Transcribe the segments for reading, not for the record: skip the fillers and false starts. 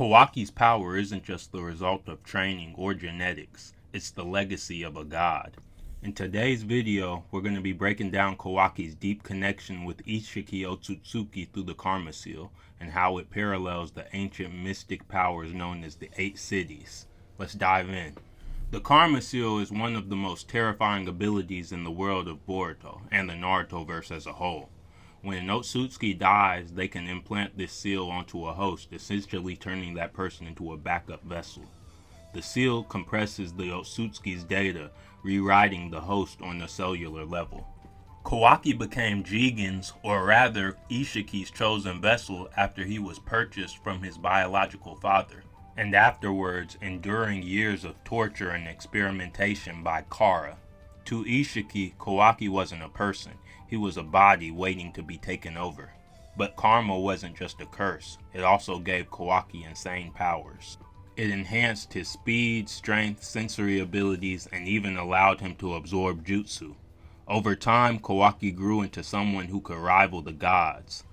Kawaki's power isn't just the result of training or genetics, it's the legacy of a god. In today's video, we're going to be breaking down Kawaki's deep connection with Isshiki Otsutsuki through the Karma Seal, and how it parallels the ancient mystic powers known as the Eight Siddhis. Let's dive in. The Karma Seal is one of the most terrifying abilities in the world of Boruto, and the Naruto verse as a whole. When an Otsutsuki dies, they can implant this seal onto a host, essentially turning that person into a backup vessel. The seal compresses the Otsutsuki's data, rewriting the host on a cellular level. Kawaki became Jigen's, or rather Ishiki's, chosen vessel after he was purchased from his biological father, and afterwards enduring years of torture and experimentation by Kara. To Isshiki, Kawaki wasn't a person, he was a body waiting to be taken over. But karma wasn't just a curse, it also gave Kawaki insane powers. It enhanced his speed, strength, sensory abilities, and even allowed him to absorb jutsu. Over time, Kawaki grew into someone who could rival the gods,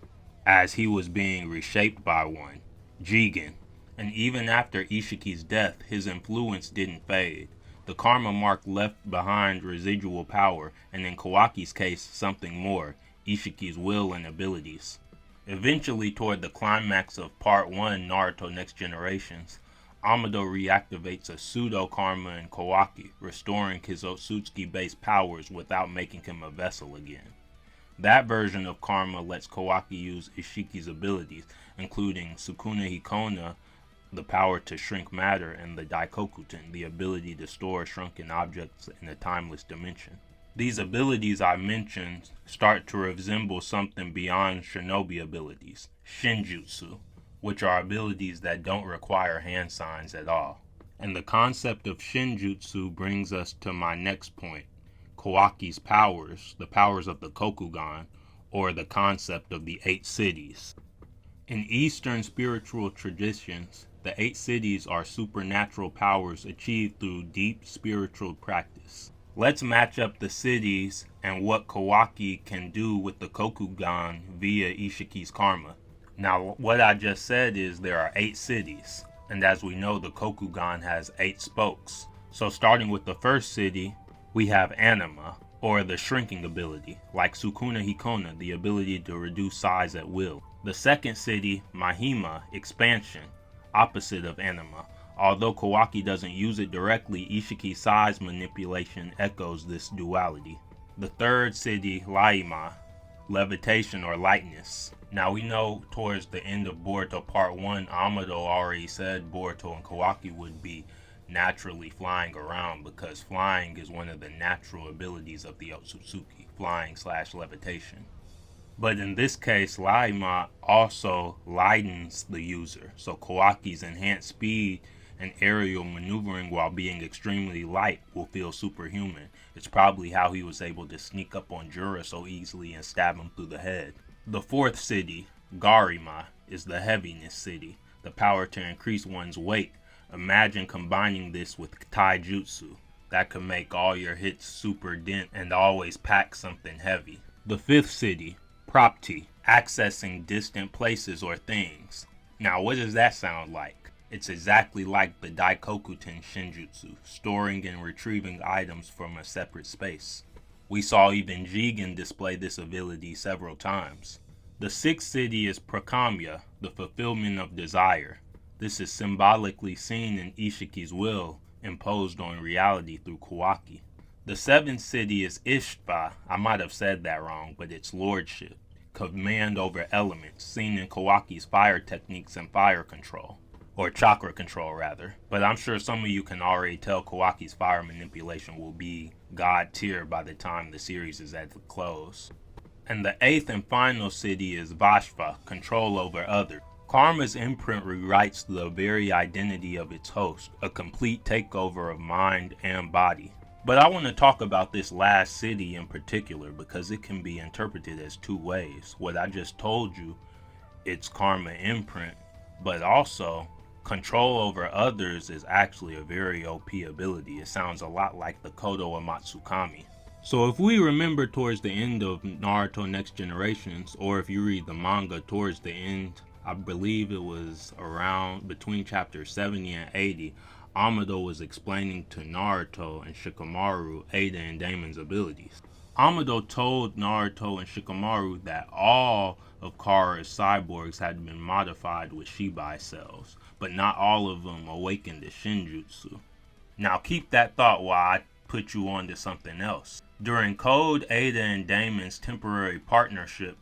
as he was being reshaped by one, Jigen. And even after Ishiki's death, his influence didn't fade. The karma mark left behind residual power, and in Kawaki's case, something more, Ishiki's will and abilities. Eventually, toward the climax of Part 1 Naruto Next Generations, Amado reactivates a pseudo-karma in Kawaki, restoring his Otsutsuki-based powers without making him a vessel again. That version of karma lets Kawaki use Ishiki's abilities, including Sukuna Hikona, the power to shrink matter, and the Daikokuten, the ability to store shrunken objects in a timeless dimension. These abilities I mentioned start to resemble something beyond shinobi abilities, Shinjutsu, which are abilities that don't require hand signs at all. And the concept of Shinjutsu brings us to my next point, Kawaki's powers, the powers of the Kokugan, or the concept of the Eight Siddhis. In Eastern spiritual traditions, the Eight Siddhis are supernatural powers achieved through deep spiritual practice. Let's match up the Siddhis and what Kawaki can do with the Kokugan via Ishiki's karma. Now, what I just said is there are 8 Siddhis, and as we know, the Kokugan has 8 spokes. So starting with the first Siddhi, we have Anima, or the shrinking ability, like Sukuna Hikona, the ability to reduce size at will. The second Siddhi, Mahima, expansion, opposite of Anima. Although Kawaki doesn't use it directly, Ishiki's size manipulation echoes this duality. The third Siddhi, Laima, levitation or lightness. Now we know towards the end of Boruto Part 1, Amado already said Boruto and Kawaki would be naturally flying around because flying is one of the natural abilities of the Otsutsuki, flying/levitation. But in this case, Laima also lightens the user, so Kawaki's enhanced speed and aerial maneuvering while being extremely light will feel superhuman. It's probably how he was able to sneak up on Jura so easily and stab him through the head. The fourth Siddhi, Garima, is the heaviness Siddhi, the power to increase one's weight. Imagine combining this with taijutsu. That could make all your hits super dense and always pack something heavy. The fifth Siddhi, Propti, accessing distant places or things. Now what does that sound like? It's exactly like the Daikokuten Shinjutsu, storing and retrieving items from a separate space. We saw even Jigen display this ability several times. The sixth Siddhi is Prakamya, the fulfillment of desire. This is symbolically seen in Ishiki's will, imposed on reality through Kawaki. The seventh Siddhi is Ishba, I might have said that wrong, but it's lordship, command over elements, seen in Kawaki's fire techniques and fire control. Or chakra control rather. But I'm sure some of you can already tell Kawaki's fire manipulation will be god tier by the time the series is at the close. And the eighth and final Siddhi is Vashva, control over others. Karma's imprint rewrites the very identity of its host, a complete takeover of mind and body. But I want to talk about this last Siddhi in particular because it can be interpreted as two ways. What I just told you, it's karma imprint, but also control over others is actually a very OP ability. It sounds a lot like the Kodo Amatsukami. So if we remember towards the end of Naruto Next Generations, or if you read the manga towards the end, I believe it was around between chapters 70 and 80, Amado was explaining to Naruto and Shikamaru Ada and Damon's abilities. Amado told Naruto and Shikamaru that all of Kara's cyborgs had been modified with Shibai cells, but not all of them awakened to Shinjutsu. Now keep that thought while I put you on to something else. During Code, Ada and Damon's temporary partnership,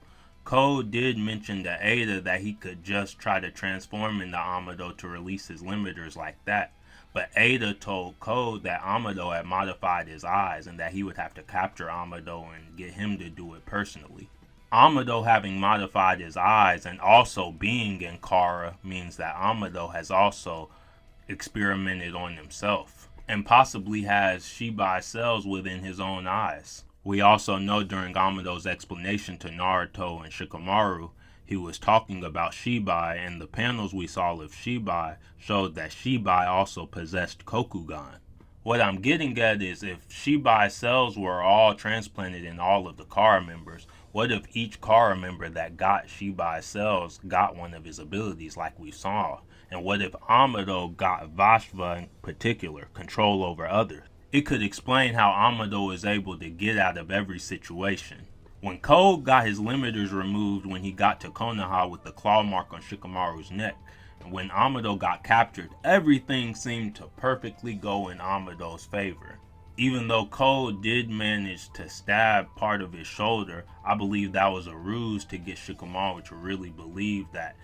Code did mention to Ada that he could just try to transform into Amado to release his limiters like that. But Ada told Code that Amado had modified his eyes and that he would have to capture Amado and get him to do it personally. Amado having modified his eyes and also being in Kara means that Amado has also experimented on himself and possibly has Shibai cells within his own eyes. We also know during Amado's explanation to Naruto and Shikamaru, he was talking about Shibai, and the panels we saw of Shibai showed that Shibai also possessed Kokugan. What I'm getting at is if Shibai cells were all transplanted in all of the Kara members, what if each Kara member that got Shibai cells got one of his abilities like we saw? And what if Amado got Vashva in particular, control over others? It could explain how Amado is able to get out of every situation. When Code got his limiters removed when he got to Konoha with the claw mark on Shikamaru's neck, and when Amado got captured, everything seemed to perfectly go in Amado's favor. Even though Code did manage to stab part of his shoulder, I believe that was a ruse to get Shikamaru to really believe that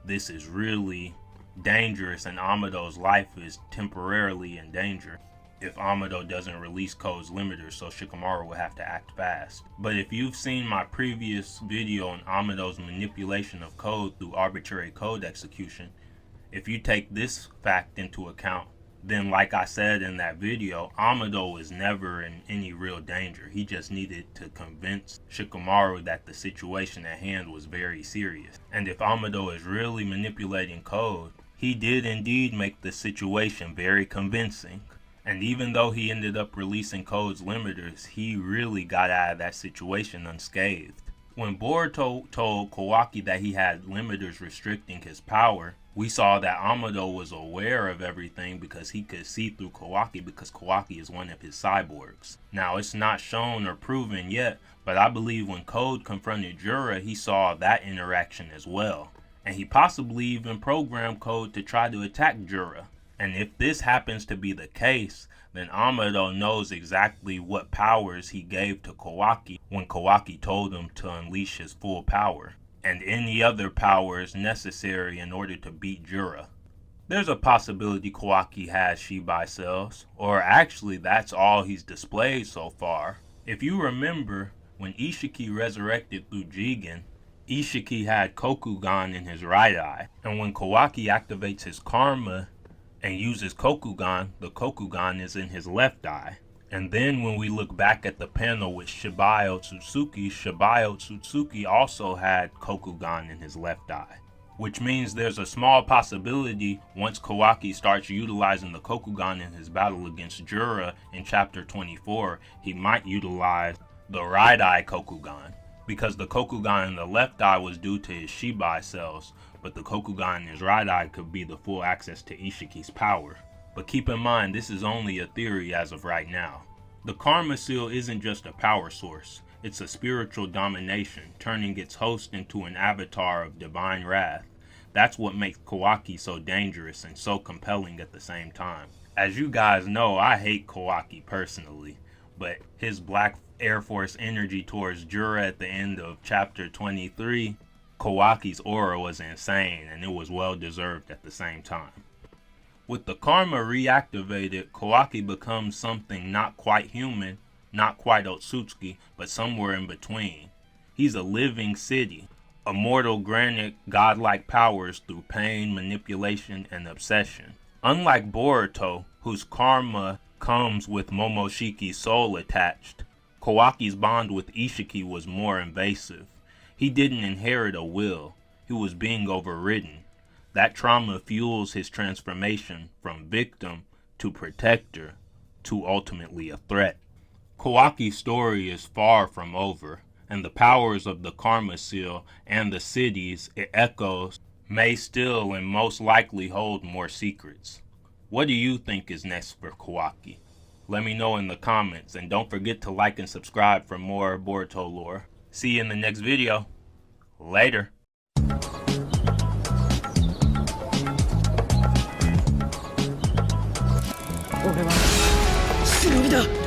this is really dangerous and Amado's life is temporarily in danger if Amado doesn't release Code's limiters, so Shikamaru will have to act fast. But if you've seen my previous video on Amado's manipulation of Code through arbitrary code execution, if you take this fact into account, then like I said in that video, Amado was never in any real danger. He just needed to convince Shikamaru that the situation at hand was very serious. And if Amado is really manipulating Code, he did indeed make the situation very convincing. And even though he ended up releasing Code's limiters, he really got out of that situation unscathed. When Boruto told Kawaki that he had limiters restricting his power, we saw that Amado was aware of everything because he could see through Kawaki because Kawaki is one of his cyborgs. Now it's not shown or proven yet, but I believe when Code confronted Jura, he saw that interaction as well. And he possibly even programmed Code to try to attack Jura. And if this happens to be the case, then Amado knows exactly what powers he gave to Kawaki when Kawaki told him to unleash his full power, and any other powers necessary in order to beat Jura. There's a possibility Kawaki has Shibai cells, or actually that's all he's displayed so far. If you remember, when Isshiki resurrected through Jigen, Isshiki had Kokugan in his right eye, and when Kawaki activates his karma and uses Kokugan, the Kokugan is in his left eye. And then when we look back at the panel with Shibai Otsutsuki also had Kokugan in his left eye. Which means there's a small possibility once Kawaki starts utilizing the Kokugan in his battle against Jura in chapter 24, he might utilize the right eye Kokugan. Because the Kokugan in the left eye was due to his Shibai cells, but the Kokugan in his right eye could be the full access to Isshiki's power. But keep in mind, this is only a theory as of right now. The Karma Seal isn't just a power source, it's a spiritual domination, turning its host into an avatar of divine wrath. That's what makes Kawaki so dangerous and so compelling at the same time. As you guys know, I hate Kawaki personally, but his Black Air Force energy towards Jura at the end of chapter 23, Kawaki's aura was insane and it was well deserved at the same time. With the karma reactivated, Kawaki becomes something not quite human, not quite Otsutsuki, but somewhere in between. He's a living city, immortal granted godlike powers through pain, manipulation, and obsession. Unlike Boruto, whose karma comes with Momoshiki's soul attached, Kawaki's bond with Isshiki was more invasive. He didn't inherit a will, he was being overridden. That trauma fuels his transformation from victim to protector to ultimately a threat. Kawaki's story is far from over, and the powers of the Karma Seal and the cities it echoes may still and most likely hold more secrets. What do you think is next for Kawaki? Let me know in the comments, and don't forget to like and subscribe for more Boruto lore. See you in the next video. Later. 俺は忍びだ。